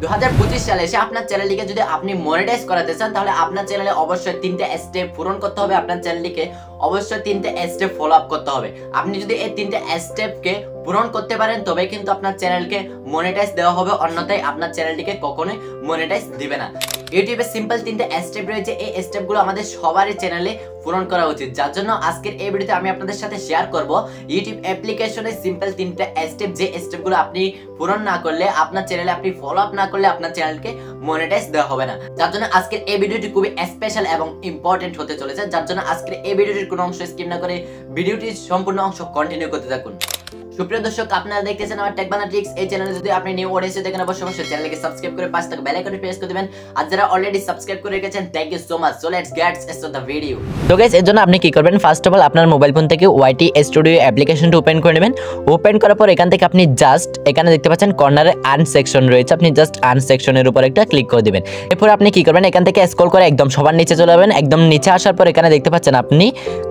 2025 সালে এসে আপনার চ্যানেলটিকে যদি আপনি মনিটাইজ করাতে চান তাহলে আপনার চ্যানেলে অবশ্যই 3টা স্টেপ পূরণ করতে হবে। আপনার চ্যানেলটিকে অবশ্যই 3টা স্টেপ ফলো আপ করতে হবে। আপনি যদি এই 3টা স্টেপকে পূরণ করতে পারেন তবে কিন্তু আপনার চ্যানেলকে মনিটাইজ দেওয়া হবে, অন্যথায় আপনার চ্যানেলটিকে কখনোই মনিটাইজ দিবে না। ইউটিউবে সিম্পল 3টা স্টেপ রয়েছে, এই স্টেপগুলো আমাদের সবারই চ্যানেলে পূরণ করা উচিত, যার জন্য আজকের এই ভিডিওতে আমি আপনাদের সাথে শেয়ার করব ইউটিউব অ্যাপ্লিকেশনে সিম্পল 3টা স্টেপ, যে স্টেপগুলো আপনি পূরণ না করলে আপনার চ্যানেলে আপনি ফলো আপ না করলে আপনার চ্যানেলকে মনিটাইজ দেওয়া হবে না। যার জন্য আজকের এই ভিডিওটি খুবই স্পেশাল এবং ইম্পর্টেন্ট হতে চলেছে, যার জন্য আজকের এই ভিডিওটির কোনো অংশ স্কিপ না করে ভিডিওটির সম্পূর্ণ অংশ কন্টিনিউ করতে থাকুন। সুপ্রিয় দর্শক, আপনারা দেখতেছেন আমার টেকবানা ট্রিক্স। এই চ্যানেলে যদি আপনি নিউ অডিয়েন্স দেখেন অবশ্যই চ্যানেলকে সাবস্ক্রাইব করে পাশে থাকা বেল আইকনটি প্রেস করে দিবেন, আর যারা অলরেডি সাবস্ক্রাইব করে রেখেছেন thank you so much. So let's get start the video. তো গাইস, এর জন্য আপনি কি করবেন, ফার্স্ট অফ অল আপনার মোবাইল ফোন থেকে ওয়াইটি স্টুডিও অ্যাপ্লিকেশনটা ওপেন করে নেবেন। ওপেন করার পর এখান থেকে আপনি জাস্ট এখানে দেখতে পাচ্ছেন কর্নারে আর্ন সেকশন রয়েছে, আপনি জাস্ট আর্ন সেকশনের উপর একটা ক্লিক করে দিবেন। এরপর আপনি কি করবেন, এখান থেকে স্ক্রল করে একদম সবার নিচে চলে যাবেন। একদম নিচে আসার পর এখানে দেখতে পাচ্ছেন আপনি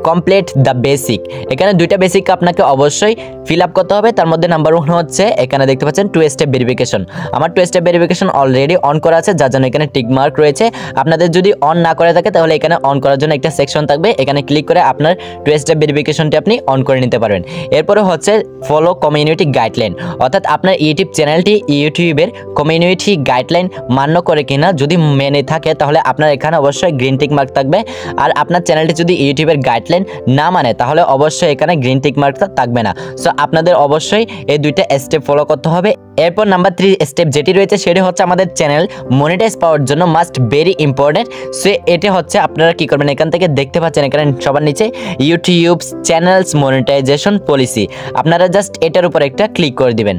কমপ্লিট দ্য বেসিক, এখানে দুইটা বেসিক আপনাকে অবশ্যই ফিল আপ করতে হবে। তার মধ্যে নাম্বার 1 হচ্ছে এখানে দেখতে পাচ্ছেন 2 স্টেপ ভেরিফিকেশন। আমার 2 স্টেপ ভেরিফিকেশন অলরেডি অন করা আছে, যার জন্য এখানে টিক মার্ক রয়েছে। আপনাদের যদি অন না করে থাকে তাহলে এখানে অন করার জন্য একটা সেকশন থাকবে, এখানে ক্লিক করে আপনার 2 স্টেপ ভেরিফিকেশনটি আপনি অন করে নিতে পারবেন। এরপরে হচ্ছে ফলো কমিউনিটি গাইডলাইন, অর্থাৎ আপনার ইউটিউব চ্যানেলটি ইউটিউবের কমিউনিটি গাইডলাইন মান্য করে কিনা, যদি মেনে থাকে তাহলে আপনার এখানে অবশ্যই গ্রিন টিক মার্ক থাকবে। আর আপনার চ্যানেলটি যদি ইউটিউবের গাইডলাইন না মানে তাহলে অবশ্যই এখানে গ্রিন টিক মার্কটা থাকবে না। সো আপনাদের অবশ্যই এই দুইটা স্টেপ ফলো করতে হবে। এরপর নাম্বার 3 স্টেপ যেটি রয়েছে সেটি হচ্ছে আমাদের চ্যানেল মনিটাইজ পাওয়ার জন্য মাস্ট ভেরি ইম্পর্টেন্ট। সো এটা হচ্ছে আপনারা কি করবেন, এখান থেকে দেখতে পাচ্ছেন এখানে সবার নিচে ইউটিউব চ্যানেলস মনিটাইজেশন পলিসি, আপনারা জাস্ট এটার উপর একটা ক্লিক করে দিবেন।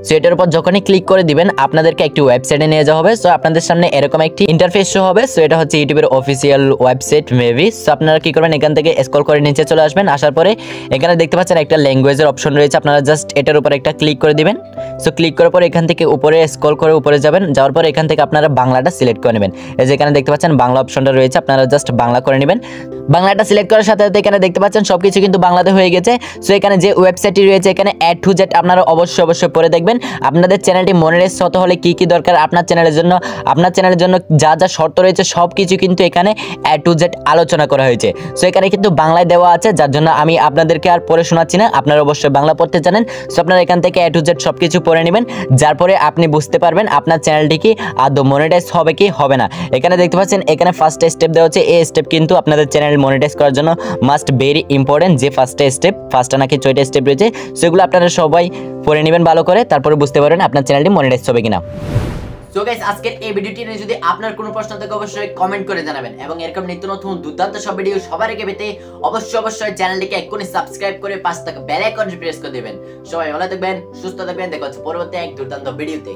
সো এটার উপর যখনই ক্লিক করে দিবেন আপনাদেরকে একটি ওয়েবসাইটে নিয়ে যাওয়া হবে। সো আপনাদের সামনে এরকম একটি ইন্টারফেস শো হবে। সো এটা হচ্ছে ইউটিউবের অফিসিয়াল ওয়েবসাইট মেবি। সো আপনারা কি করবেন, এখান থেকে স্ক্রল করে নিচে চলে আসবেন। আসার পরে এখানে দেখতে পাচ্ছেন একটা ল্যাঙ্গুয়েজের অপশন রয়েছে, আপনারা জাস্ট এটার উপর একটা ক্লিক করে দিবেন। সো ক্লিক করার পরে এখান থেকে উপরে স্ক্রল করে উপরে যাবেন, যাওয়ার পরে এখান থেকে আপনারা বাংলাটা সিলেক্ট করে নেবেন। এই যে এখানে দেখতে পাচ্ছেন বাংলা অপশনটা রয়েছে, আপনারা জাস্ট বাংলা করে নেবেন। বাংলাটা সিলেক্ট করার সাথে সাথে এখানে দেখতে পাচ্ছেন সবকিছু কিন্তু বাংলাতে হয়ে গেছে। সো এখানে যে ওয়েবসাইটটি রয়েছে এখানে A to Z আপনারা অবশ্যই পড়ে দেখবেন। আপনাদের চ্যানেলটি মনিটাইজ হতে হলে কি কি দরকার, আপনার চ্যানেলের জন্য যা যা শর্ত রয়েছে সব কিছু কিন্তু এখানে A to Z আলোচনা করা হয়েছে। সো এখানে কিন্তু বাংলায় দেওয়া আছে, যার জন্য আমি আপনাদেরকে আর পড়ে শোনাচ্ছি না, আপনারা অবশ্যই বাংলা পড়তে জানেন। সো আপনারা এখান থেকে A to Z সব কিছু পড়ে নেবেন, যার পরে আপনি বুঝতে পারবেন আপনার চ্যানেলটি কি আদৌ মনিটাইজ হবে কি হবে না। এখানে দেখতে পাচ্ছেন এখানে ফার্স্ট স্টেপ দেওয়া হচ্ছে, এই স্টেপ কিন্তু আপনাদের চ্যানেল মনিটাইজ করার জন্য মাস্ট ভেরি ইম্পর্টেন্ট। যে ফার্স্টটা নাকি 6টা স্টেপ রয়েছে সেগুলো আপনারা সবাই পড়ে নেবেন ভালো করে, তারপরে বুঝতে পারবেন আপনার চ্যানেলটি মনিটাইজ হবে কিনা। সো গাইস, আজকের এই ভিডিওটি নিয়ে যদি আপনার কোনো প্রশ্ন থাকে অবশ্যই কমেন্ট করে জানাবেন, এবং এরকম নিত্য নতুন দুর্দান্ত সব ভিডিও সবার আগে পেতে অবশ্যই চ্যানেলটিকে এক্ষুনি সাবস্ক্রাইব করে পাশে থাকা বেল আইকনটি প্রেস করে দিবেন। সবাই ভালো থাকবেন, সুস্থ থাকবেন, দেখা হচ্ছে পরবর্তী এক দুর্দান্ত ভিডিওতে।